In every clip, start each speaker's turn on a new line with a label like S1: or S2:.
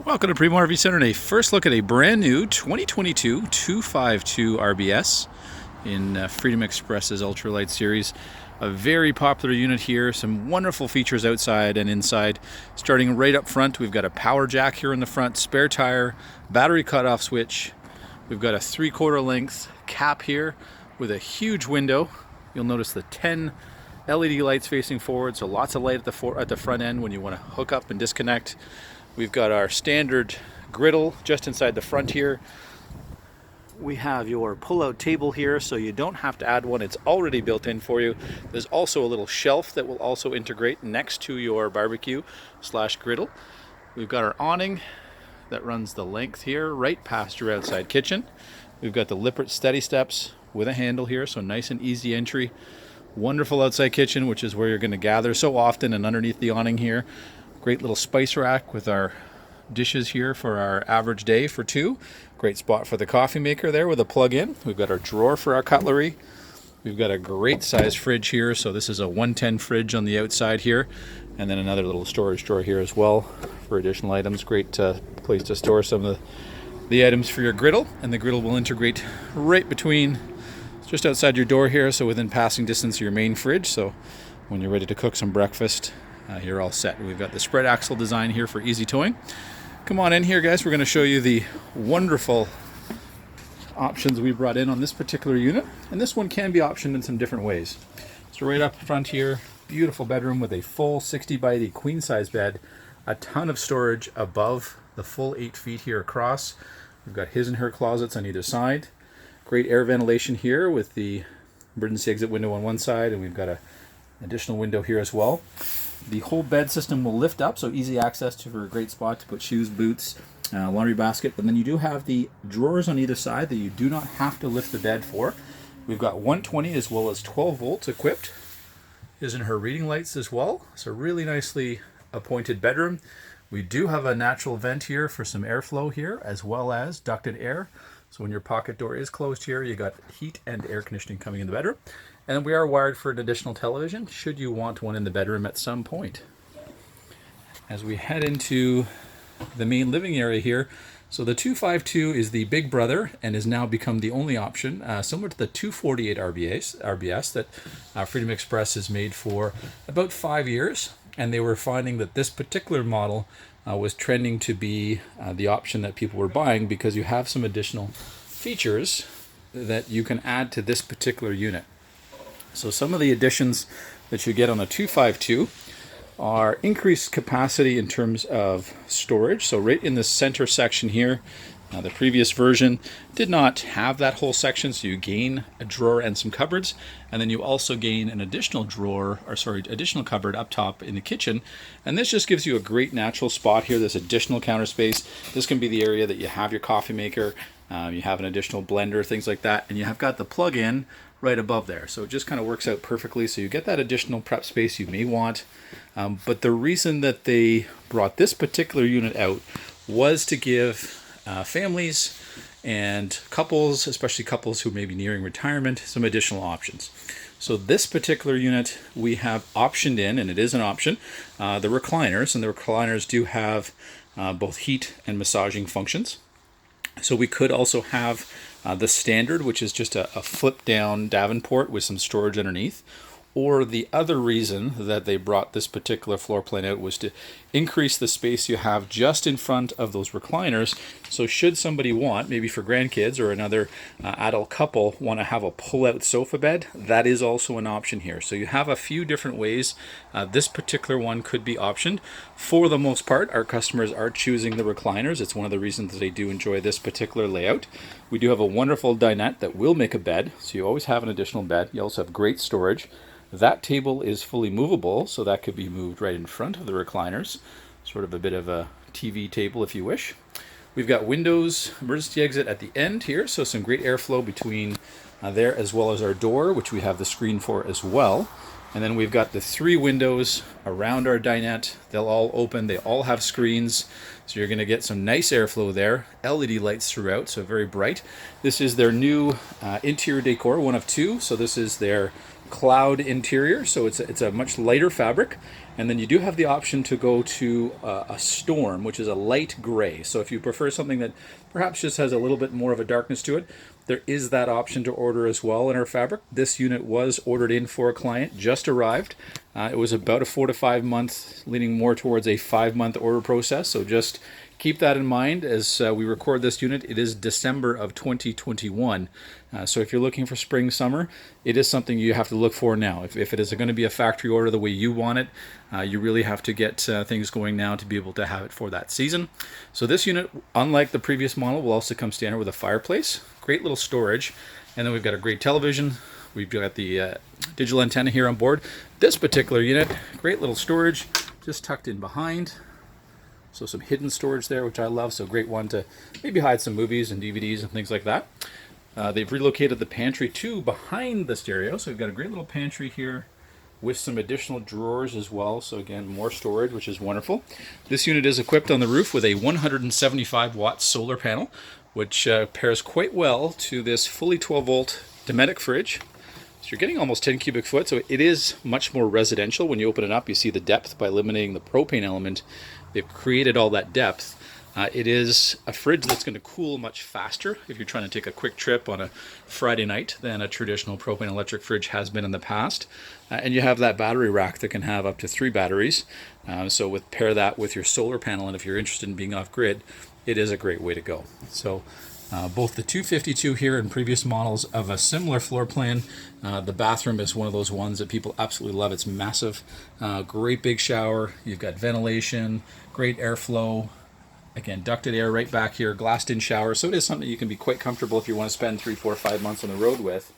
S1: Welcome to Primo RV Center and a first look at a brand new 2022 252 RBS in Freedom Express's Ultralight series. A very popular unit here, some wonderful features outside and inside. Starting right up front, we've got a power jack here in the front, spare tire, battery cutoff switch. We've got a 3/4 length cap here with a huge window. You'll notice the 10 LED lights facing forward, so lots of light at the front end when you want to hook up and disconnect. We've got our standard griddle just inside the front here. We have your pull-out table here, so you don't have to add one. It's already built in for you. There's also a little shelf that will also integrate next to your barbecue/griddle. We've got our awning that runs the length here, right past your outside kitchen. We've got the Lippert steady steps with a handle here, so nice and easy entry. Wonderful outside kitchen, which is where you're going to gather so often, and underneath the awning here. Great little spice rack with our dishes here for our average day for two. Great spot for the coffee maker there with a plug-in. We've got our drawer for our cutlery. We've got a great size fridge here. So this is a 110 fridge on the outside here. And then another little storage drawer here as well for additional items. Great place to store some of the items for your griddle. And the griddle will integrate right between, just outside your door here. So within passing distance of your main fridge. So when you're ready to cook some breakfast, you're all set. We've got the spread axle design here for easy towing. Come on in here, guys. We're going to show you the wonderful options we brought in on this particular unit. And this one can be optioned in some different ways. So right up front here, beautiful bedroom with a full 60 by 80 queen size bed. A ton of storage above the full 8 feet here across. We've got his and her closets on either side. Great air ventilation here with the emergency exit window on one side, and we've got an additional window here as well. The whole bed system will lift up, so easy access for a great spot to put shoes, boots, laundry basket. But then you do have the drawers on either side that you do not have to lift the bed for. We've got 120 as well as 12 volts equipped. His and her reading lights as well. So really nicely appointed bedroom. We do have a natural vent here for some airflow here, as well as ducted air. So when your pocket door is closed here, you got heat and air conditioning coming in the bedroom. And we are wired for an additional television, should you want one in the bedroom at some point. As we head into the main living area here, so the 252 is the big brother and has now become the only option, similar to the 248 RBS that Freedom Express has made for about 5 years. And they were finding that this particular model was trending to be the option that people were buying because you have some additional features that you can add to this particular unit. So some of the additions that you get on a 252 are increased capacity in terms of storage. So right in the center section here, the previous version did not have that whole section, so you gain a drawer and some cupboards, and then you also gain an additional additional cupboard up top in the kitchen. And this just gives you a great natural spot here. This additional counter space. This can be the area that you have your coffee maker, you have an additional blender, things like that, and you have got the plug-in right above there. So it just kind of works out perfectly. So you get that additional prep space you may want. But the reason that they brought this particular unit out was to give families and couples, especially couples who may be nearing retirement, some additional options. So this particular unit we have optioned in, and it is an option, the recliners. And the recliners do have both heat and massaging functions. So we could also have the standard, which is just a flip down Davenport with some storage underneath. Or the other reason that they brought this particular floor plan out was to increase the space you have just in front of those recliners. So should somebody want, maybe for grandkids or another adult couple, want to have a pull-out sofa bed, that is also an option here. So you have a few different ways. This particular one could be optioned. For the most part, our customers are choosing the recliners. It's one of the reasons that they do enjoy this particular layout. We do have a wonderful dinette that will make a bed, so you always have an additional bed. You also have great storage. That table is fully movable, so that could be moved right in front of the recliners. Sort of a bit of a TV table if you wish. We've got windows, emergency exit at the end here, so some great airflow between there as well as our door, which we have the screen for as well. And then we've got the 3 windows around our dinette. They'll all open, they all have screens, so you're going to get some nice airflow there. LED lights throughout, so very bright. This is their new interior decor, one of 2, so this is their cloud interior, so it's a much lighter fabric, And then you do have the option to go to a storm, which is a light gray. So if you prefer something that perhaps just has a little bit more of a darkness to it, there is that option to order as well in our fabric. This unit was ordered in for a client, just arrived. It was about a 4 to 5 month, leaning more towards a 5-month order process. So just keep that in mind as we record this unit. It is December of 2021. So if you're looking for spring, summer, it is something you have to look for now. If it is going to be a factory order the way you want it, you really have to get things going now to be able to have it for that season. So this unit, unlike the previous model, will also come standard with a fireplace. Great little storage. And then we've got a great television. We've got the digital antenna here on board. This particular unit, great little storage, just tucked in behind. So some hidden storage there, which I love. So great one to maybe hide some movies and DVDs and things like that. They've relocated the pantry too behind the stereo. So we've got a great little pantry here with some additional drawers as well. So again, more storage, which is wonderful. This unit is equipped on the roof with a 175 watt solar panel, which pairs quite well to this fully 12 volt Dometic fridge. So you're getting almost 10 cubic foot. So it is much more residential. When you open it up, you see the depth by eliminating the propane element. They've created all that depth. It is a fridge that's going to cool much faster if you're trying to take a quick trip on a Friday night than a traditional propane electric fridge has been in the past. And you have that battery rack that can have up to 3 batteries. So pair that with your solar panel, and if you're interested in being off grid, it is a great way to go. So both the 252 here and previous models of a similar floor plan. The bathroom is one of those ones that people absolutely love. It's massive, great big shower. You've got ventilation, great airflow. Again, ducted air right back here, glassed in shower. So it is something you can be quite comfortable if you want to spend 3, 4, 5 months on the road with,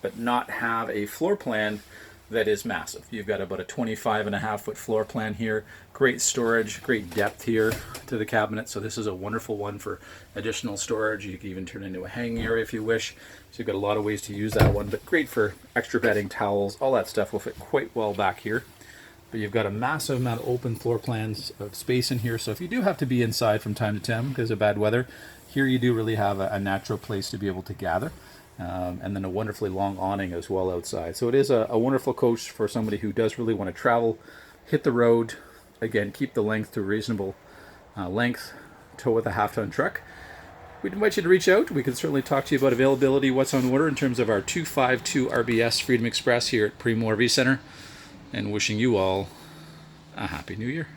S1: but not have a floor plan that is massive. You've got about a 25.5 foot floor plan here. Great storage, great depth here to the cabinet. So this is a wonderful one for additional storage. You can even turn it into a hanging area if you wish. So you've got a lot of ways to use that one, but great for extra bedding, towels, all that stuff will fit quite well back here. But you've got a massive amount of open floor plans of space in here. So if you do have to be inside from time to time because of bad weather, here you do really have a natural place to be able to gather. And then a wonderfully long awning as well outside. So it is a wonderful coach for somebody who does really want to travel, hit the road. Again, keep the length to a reasonable length, tow with a half-ton truck. We'd invite you to reach out. We can certainly talk to you about availability, what's on order in terms of our 252 RBS Freedom Express here at Primo RV Center. And wishing you all a Happy New Year.